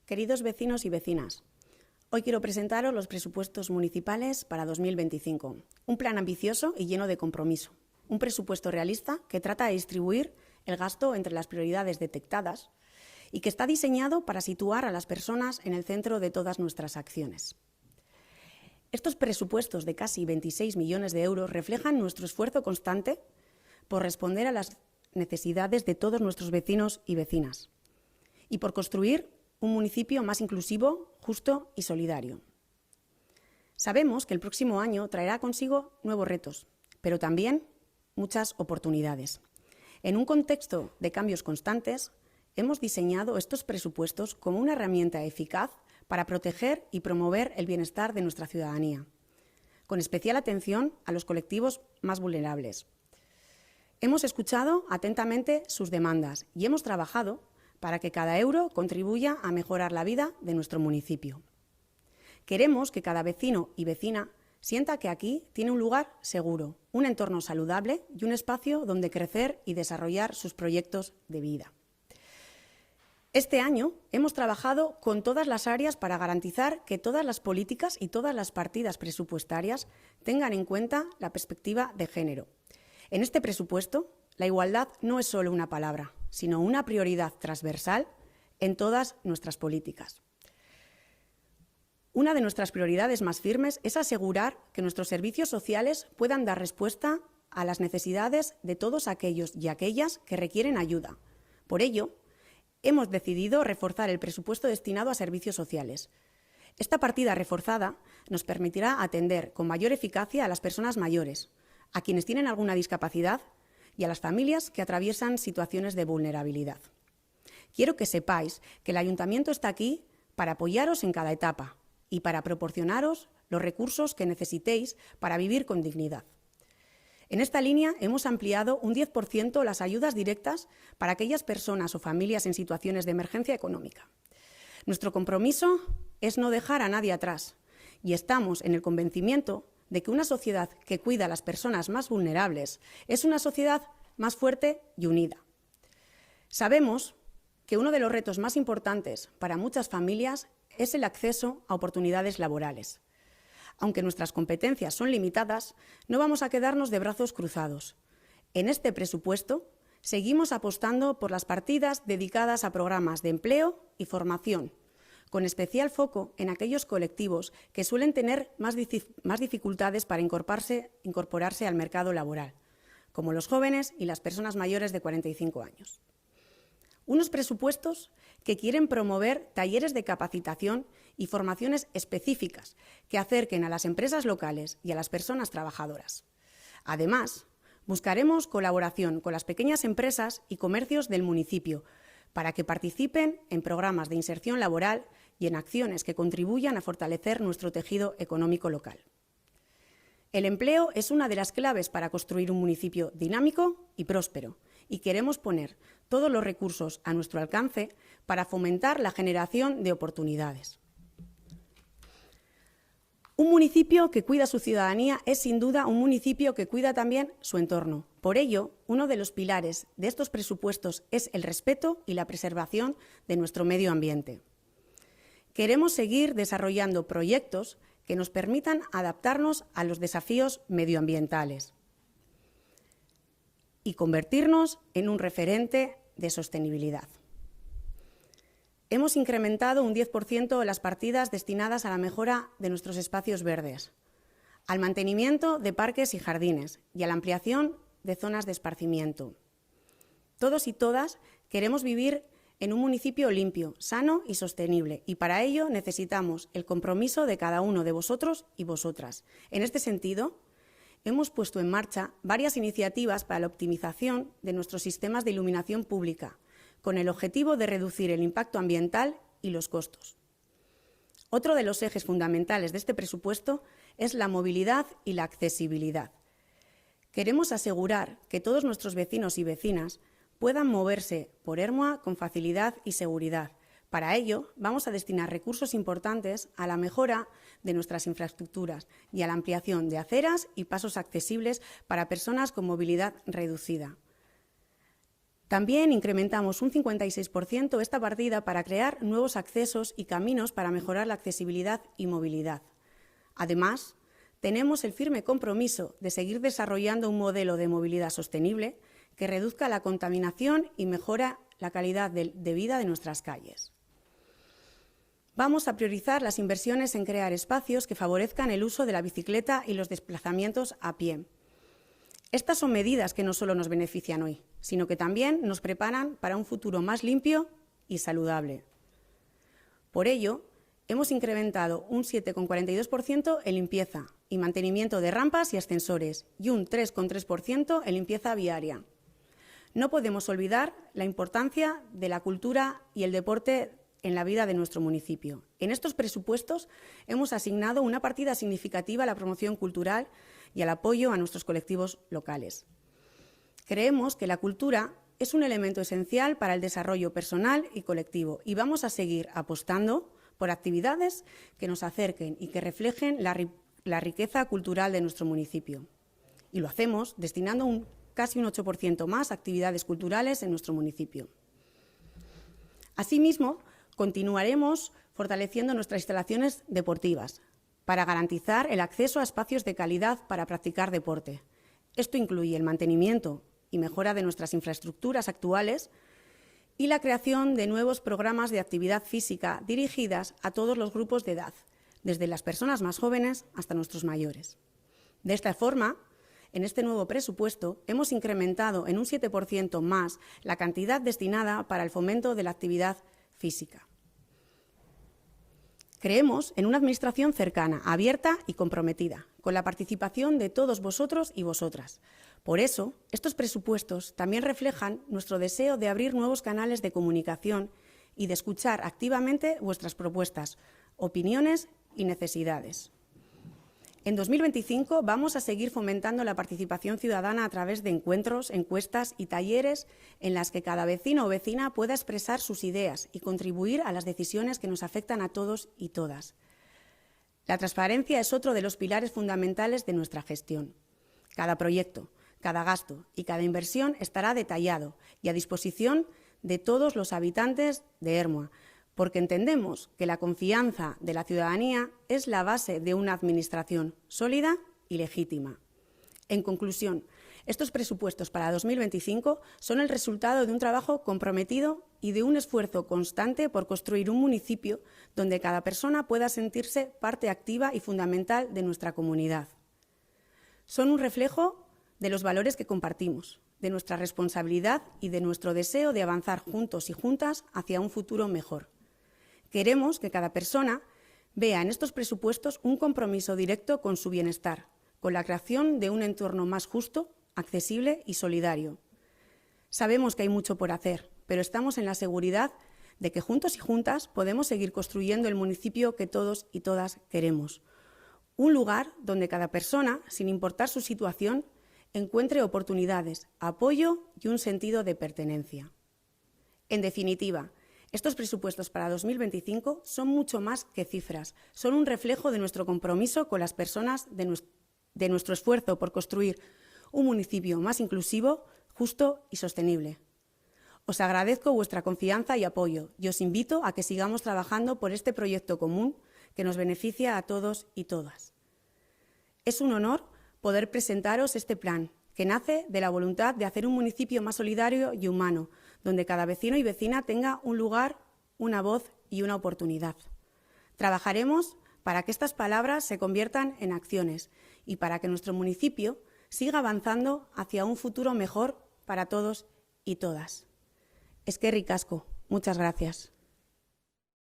Queridos vecinos y vecinas, hoy quiero presentaros los presupuestos municipales para 2025. Un plan ambicioso y lleno de compromiso. Un presupuesto realista que trata de distribuir el gasto entre las prioridades detectadas y que está diseñado para situar a las personas en el centro de todas nuestras acciones. Estos presupuestos de casi 26 millones de euros reflejan nuestro esfuerzo constante por responder a las necesidades de todos nuestros vecinos y vecinas y por construir un municipio más inclusivo, justo y solidario. Sabemos que el próximo año traerá consigo nuevos retos, pero también muchas oportunidades. En un contexto de cambios constantes, hemos diseñado estos presupuestos como una herramienta eficaz para proteger y promover el bienestar de nuestra ciudadanía, con especial atención a los colectivos más vulnerables. Hemos escuchado atentamente sus demandas y hemos trabajado para que cada euro contribuya a mejorar la vida de nuestro municipio. Queremos que cada vecino y vecina sienta que aquí tiene un lugar seguro, un entorno saludable y un espacio donde crecer y desarrollar sus proyectos de vida. Este año hemos trabajado con todas las áreas para garantizar que todas las políticas y todas las partidas presupuestarias tengan en cuenta la perspectiva de género. En este presupuesto, la igualdad no es solo una palabra, sino una prioridad transversal en todas nuestras políticas. Una de nuestras prioridades más firmes es asegurar que nuestros servicios sociales puedan dar respuesta a las necesidades de todos aquellos y aquellas que requieren ayuda. Por ello, hemos decidido reforzar el presupuesto destinado a servicios sociales. Esta partida reforzada nos permitirá atender con mayor eficacia a las personas mayores, a quienes tienen alguna discapacidad y a las familias que atraviesan situaciones de vulnerabilidad. Quiero que sepáis que el Ayuntamiento está aquí para apoyaros en cada etapa y para proporcionaros los recursos que necesitéis para vivir con dignidad. En esta línea hemos ampliado un 10% las ayudas directas para aquellas personas o familias en situaciones de emergencia económica. Nuestro compromiso es no dejar a nadie atrás y estamos en el convencimiento de que una sociedad que cuida a las personas más vulnerables es una sociedad más fuerte y unida. Sabemos que uno de los retos más importantes para muchas familias es el acceso a oportunidades laborales. Aunque nuestras competencias son limitadas, no vamos a quedarnos de brazos cruzados. En este presupuesto seguimos apostando por las partidas dedicadas a programas de empleo y formación, con especial foco en aquellos colectivos que suelen tener más dificultades para incorporarse al mercado laboral, como los jóvenes y las personas mayores de 45 años. Unos presupuestos que quieren promover talleres de capacitación y formaciones específicas que acerquen a las empresas locales y a las personas trabajadoras. Además, buscaremos colaboración con las pequeñas empresas y comercios del municipio para que participen en programas de inserción laboral y en acciones que contribuyan a fortalecer nuestro tejido económico local. El empleo es una de las claves para construir un municipio dinámico y próspero, y queremos poner todos los recursos a nuestro alcance para fomentar la generación de oportunidades. Un municipio que cuida a su ciudadanía es, sin duda, un municipio que cuida también su entorno. Por ello, uno de los pilares de estos presupuestos es el respeto y la preservación de nuestro medio ambiente. Queremos seguir desarrollando proyectos que nos permitan adaptarnos a los desafíos medioambientales y convertirnos en un referente de sostenibilidad. Hemos incrementado un 10% las partidas destinadas a la mejora de nuestros espacios verdes, al mantenimiento de parques y jardines y a la ampliación de zonas de esparcimiento. Todos y todas queremos vivir en un municipio limpio, sano y sostenible, y para ello necesitamos el compromiso de cada uno de vosotros y vosotras. En este sentido, hemos puesto en marcha varias iniciativas para la optimización de nuestros sistemas de iluminación pública, con el objetivo de reducir el impacto ambiental y los costos. Otro de los ejes fundamentales de este presupuesto es la movilidad y la accesibilidad. Queremos asegurar que todos nuestros vecinos y vecinas puedan moverse por Ermua con facilidad y seguridad. Para ello, vamos a destinar recursos importantes a la mejora de nuestras infraestructuras y a la ampliación de aceras y pasos accesibles para personas con movilidad reducida. También incrementamos un 56% esta partida para crear nuevos accesos y caminos para mejorar la accesibilidad y movilidad. Además, tenemos el firme compromiso de seguir desarrollando un modelo de movilidad sostenible que reduzca la contaminación y mejora la calidad de vida de nuestras calles. Vamos a priorizar las inversiones en crear espacios que favorezcan el uso de la bicicleta y los desplazamientos a pie. Estas son medidas que no solo nos benefician hoy, sino que también nos preparan para un futuro más limpio y saludable. Por ello, hemos incrementado un 7,42% en limpieza y mantenimiento de rampas y ascensores y un 3,3% en limpieza viaria. No podemos olvidar la importancia de la cultura y el deporte en la vida de nuestro municipio. En estos presupuestos hemos asignado una partida significativa a la promoción cultural y al apoyo a nuestros colectivos locales. Creemos que la cultura es un elemento esencial para el desarrollo personal y colectivo y vamos a seguir apostando por actividades que nos acerquen y que reflejen la riqueza cultural de nuestro municipio. Y lo hacemos destinando casi un 8% más a actividades culturales en nuestro municipio. Asimismo, continuaremos fortaleciendo nuestras instalaciones deportivas para garantizar el acceso a espacios de calidad para practicar deporte. Esto incluye el mantenimiento y mejora de nuestras infraestructuras actuales y la creación de nuevos programas de actividad física dirigidas a todos los grupos de edad, desde las personas más jóvenes hasta nuestros mayores. De esta forma, en este nuevo presupuesto hemos incrementado en un 7% más la cantidad destinada para el fomento de la actividad física. Creemos en una administración cercana, abierta y comprometida, con la participación de todos vosotros y vosotras. Por eso, estos presupuestos también reflejan nuestro deseo de abrir nuevos canales de comunicación y de escuchar activamente vuestras propuestas, opiniones y necesidades. En 2025 vamos a seguir fomentando la participación ciudadana a través de encuentros, encuestas y talleres en las que cada vecino o vecina pueda expresar sus ideas y contribuir a las decisiones que nos afectan a todos y todas. La transparencia es otro de los pilares fundamentales de nuestra gestión. Cada proyecto, cada gasto y cada inversión estará detallado y a disposición de todos los habitantes de Ermua, porque entendemos que la confianza de la ciudadanía es la base de una administración sólida y legítima. En conclusión, estos presupuestos para 2025 son el resultado de un trabajo comprometido y de un esfuerzo constante por construir un municipio donde cada persona pueda sentirse parte activa y fundamental de nuestra comunidad. Son un reflejo de los valores que compartimos, de nuestra responsabilidad y de nuestro deseo de avanzar juntos y juntas hacia un futuro mejor. Queremos que cada persona vea en estos presupuestos un compromiso directo con su bienestar, con la creación de un entorno más justo, accesible y solidario. Sabemos que hay mucho por hacer, pero estamos en la seguridad de que juntos y juntas podemos seguir construyendo el municipio que todos y todas queremos. Un lugar donde cada persona, sin importar su situación, encuentre oportunidades, apoyo y un sentido de pertenencia. En definitiva, estos presupuestos para 2025 son mucho más que cifras, son un reflejo de nuestro compromiso con las personas, de nuestro esfuerzo por construir un municipio más inclusivo, justo y sostenible. Os agradezco vuestra confianza y apoyo y os invito a que sigamos trabajando por este proyecto común que nos beneficia a todos y todas. Es un honor poder presentaros este plan, que nace de la voluntad de hacer un municipio más solidario y humano, donde cada vecino y vecina tenga un lugar, una voz y una oportunidad. Trabajaremos para que estas palabras se conviertan en acciones y para que nuestro municipio siga avanzando hacia un futuro mejor para todos y todas. Eskerrik asko. Muchas gracias.